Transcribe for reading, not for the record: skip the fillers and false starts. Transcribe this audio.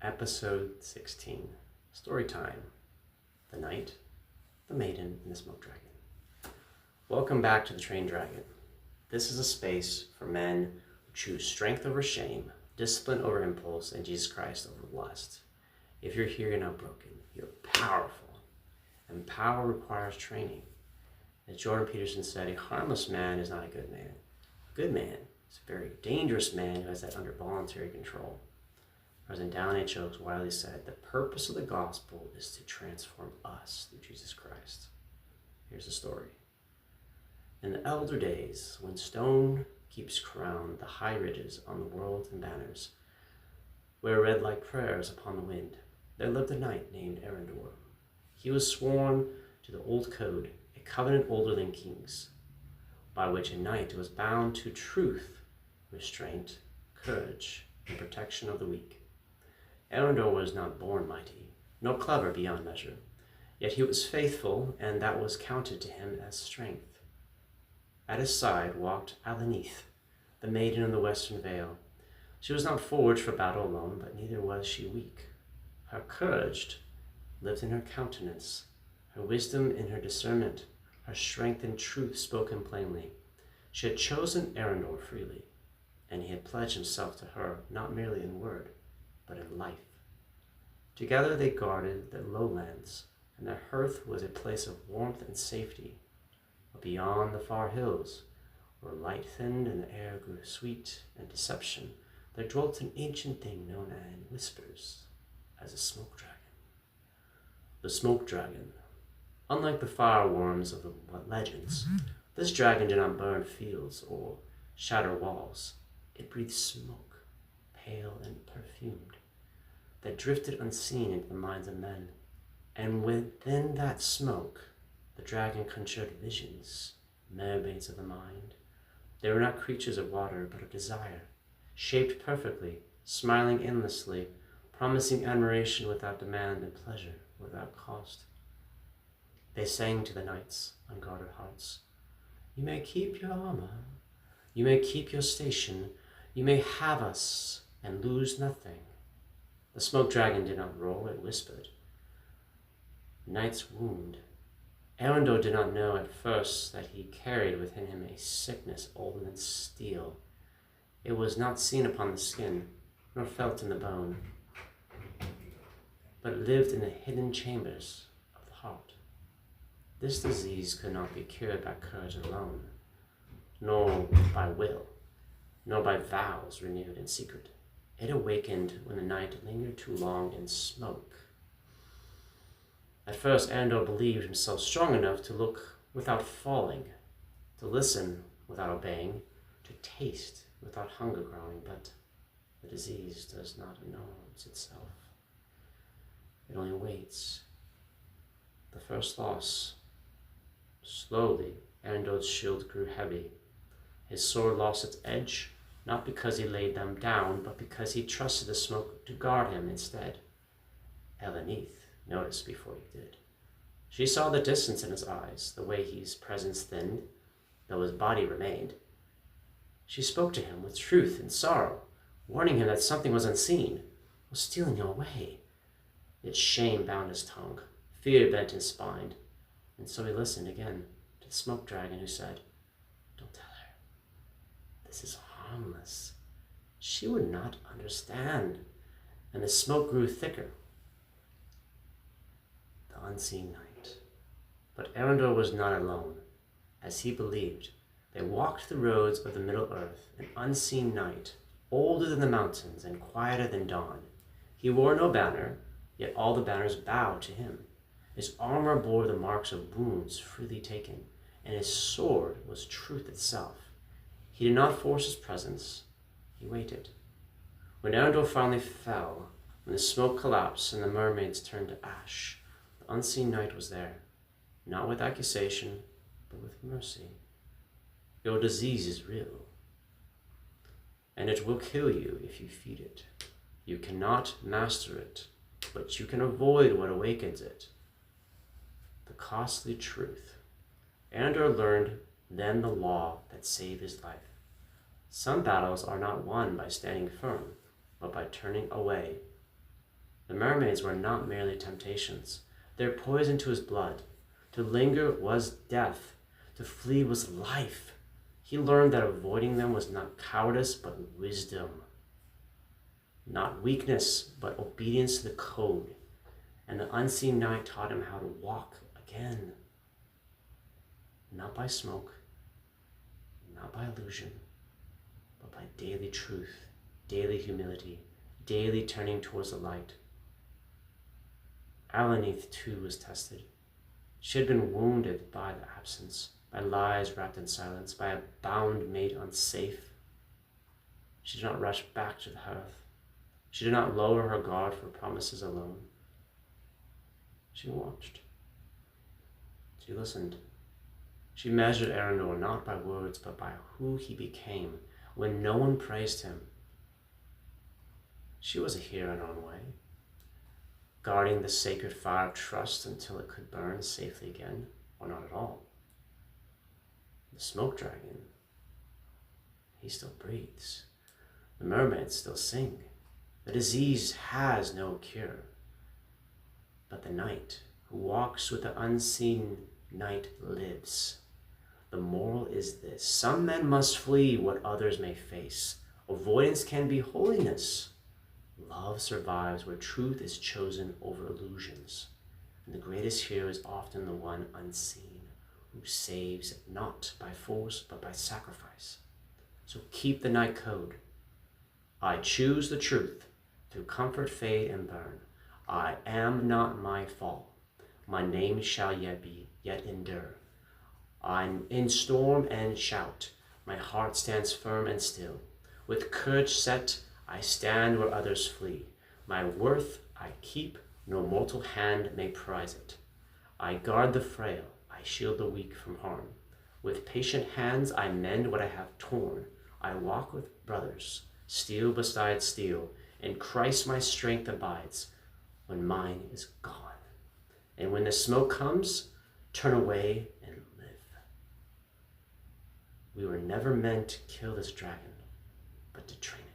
Episode 16. Story time. The Knight, the Maiden, and the Smoke Dragon. Welcome back to the Trained Dragon. This is a space for men who choose strength over shame, discipline over impulse, and Jesus Christ over lust. If you're here, you're not broken. You're powerful. And power requires training. As Jordan Peterson said, a harmless man is not a good man. A good man is a very dangerous man who has that under voluntary control. President Down H. Oaks widely said, the purpose of the gospel is to transform us through Jesus Christ. Here's the story. In the elder days, when stone keeps crowned the high ridges on the world and banners, where read like prayers upon the wind, there lived a knight named Arundor. He was sworn to the old code, a covenant older than kings, by which a knight was bound to truth, restraint, courage, and protection of the weak. Arundor was not born mighty, nor clever beyond measure, yet he was faithful, and that was counted to him as strength. At his side walked Alanith, the maiden in the western vale. She was not forged for battle alone, but neither was she weak. Her courage lived in her countenance, her wisdom in her discernment, her strength in truth spoken plainly. She had chosen Arundor freely, and he had pledged himself to her, not merely in word, but in life. Together they guarded the lowlands, and their hearth was a place of warmth and safety. But beyond the far hills, where light thinned and the air grew sweet and deception, there dwelt an ancient thing known in whispers as a smoke dragon. The smoke dragon. Unlike the fireworms of the legends, this dragon did not burn fields or shatter walls. It breathed smoke, pale and perfumed, that drifted unseen into the minds of men. And within that smoke, the dragon conjured visions, mermaids of the mind. They were not creatures of water, but of desire, shaped perfectly, smiling endlessly, promising admiration without demand and pleasure without cost. They sang to the knights' unguarded hearts, "You may keep your armor, you may keep your station, you may have us and lose nothing." The smoke dragon did not roar, it whispered. Knight's wound. Arundor did not know at first that he carried within him a sickness older than steel. It was not seen upon the skin, nor felt in the bone, but lived in the hidden chambers of the heart. This disease could not be cured by courage alone, nor by will, nor by vows renewed in secret. It awakened when the night lingered too long in smoke. At first, Arundor believed himself strong enough to look without falling, to listen without obeying, to taste without hunger growing, but the disease does not announce itself. It only waits. The first loss. Slowly, Arundor's shield grew heavy. His sword lost its edge, not because he laid them down, but because he trusted the smoke to guard him instead. Alanith noticed before he did. She saw the distance in his eyes, the way his presence thinned, though his body remained. She spoke to him with truth and sorrow, warning him that something was unseen, was stealing him away. Yet shame bound his tongue, fear bent his spine, and so he listened again to the smoke dragon who said, "Don't tell her. This is harmless. She would not understand." And the smoke grew thicker. The unseen night. But Arundor was not alone. As he believed, they walked the roads of the Middle Earth, an unseen knight, older than the mountains and quieter than dawn. He wore no banner, yet all the banners bowed to him. His armor bore the marks of wounds freely taken, and his sword was truth itself. He did not force his presence. He waited. When Arundor finally fell, when the smoke collapsed and the mermaids turned to ash, the unseen knight was there, not with accusation, but with mercy. Your disease is real, and it will kill you if you feed it. You cannot master it, but you can avoid what awakens it. The costly truth. Arundor learned then the law that saved his life. Some battles are not won by standing firm, but by turning away. The mermaids were not merely temptations. Their poison to his blood. To linger was death. To flee was life. He learned that avoiding them was not cowardice, but wisdom. Not weakness, but obedience to the code. And the unseen night taught him how to walk again. Not by smoke, not by illusion, but by daily truth, daily humility, daily turning towards the light. Alaneath too was tested. She had been wounded by the absence, by lies wrapped in silence, by a bound made unsafe. She did not rush back to the hearth. She did not lower her guard for promises alone. She watched. She listened. She measured Arendor not by words, but by who he became when no one praised him. She was a hero in her own way, guarding the sacred fire of trust until it could burn safely again, or not at all. The smoke dragon, he still breathes. The mermaids still sing. The disease has no cure. But the knight who walks with the unseen night lives. The moral is this: some men must flee what others may face. Avoidance can be holiness. Love survives where truth is chosen over illusions. And the greatest hero is often the one unseen, who saves not by force but by sacrifice. So keep the night code. I choose the truth, through comfort fade and burn. I am not my fall. My name shall yet endure. I'm in storm and shout. My heart stands firm and still. With courage set, I stand where others flee. My worth I keep, no mortal hand may prize it. I guard the frail, I shield the weak from harm. With patient hands I mend what I have torn. I walk with brothers, steel beside steel. In Christ my strength abides, when mine is gone. And when the smoke comes, turn away and live. We were never meant to kill this dragon, but to train it.